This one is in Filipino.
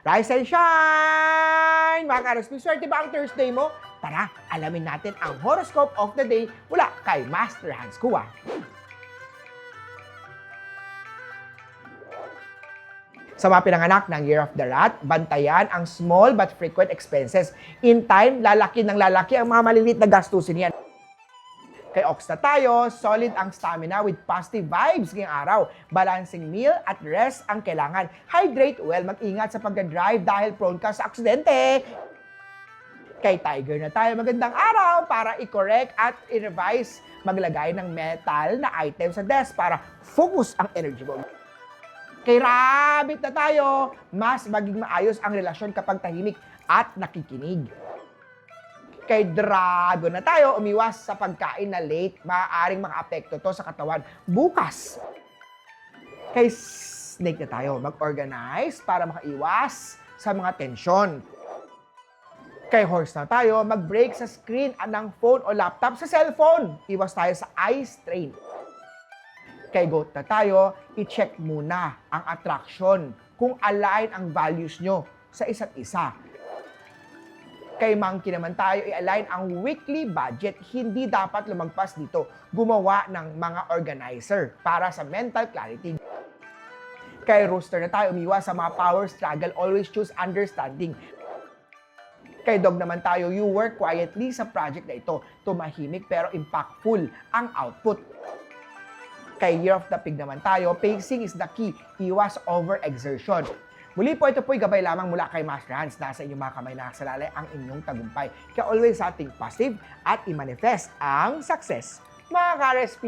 Rise and shine! Mga ka-RSP, swerte ba ang Thursday mo? Tara, alamin natin ang horoscope of the day mula kay Master Hans Kua. Sa mga pinanganak ng Year of the Rat, bantayan ang small but frequent expenses. In time, lalaki ng lalaki ang mga maliliit na gastusin yan. Kay Ox na tayo, solid ang stamina with positive vibes ngayong araw. Balancing meal at rest ang kailangan. Hydrate well, mag-ingat sa pagka-drive dahil prone ka sa aksidente. Kay Tiger na tayo, magandang araw para i-correct at i-revise. Maglagay ng metal na item sa desk para focus ang energy mo. Kay Rabbit na tayo, mas maging maayos ang relasyon kapag tahimik at nakikinig. Kay Dragon na tayo, umiwas sa pagkain na late, maaaring makaapekto to sa katawan bukas. Kay Snake na tayo, mag-organize para makaiwas sa mga tensyon. Kay Horse na tayo, mag-break sa screen ng phone o laptop sa cellphone. Iwas tayo sa eye strain. Kay Goat na tayo, i-check muna ang attraction kung align ang values nyo sa isa't isa. Kay Monkey naman tayo, i-align ang weekly budget. Hindi dapat lumagpas dito. Gumawa ng mga organizer para sa mental clarity. Kay Rooster na tayo, umiwas sa mga power struggle. Always choose understanding. Kay Dog naman tayo, you work quietly sa project na ito. Tumahimik pero impactful ang output. Kay Year of the Pig naman tayo, pacing is the key. Iwas overexertion. Muli po, ito po'y gabay lamang mula kay Master Hans. Nasa inyong mga kamay nakasalalay ang inyong tagumpay. Kaya always sa ating positive at i-manifest ang success. Mga ka-RSP,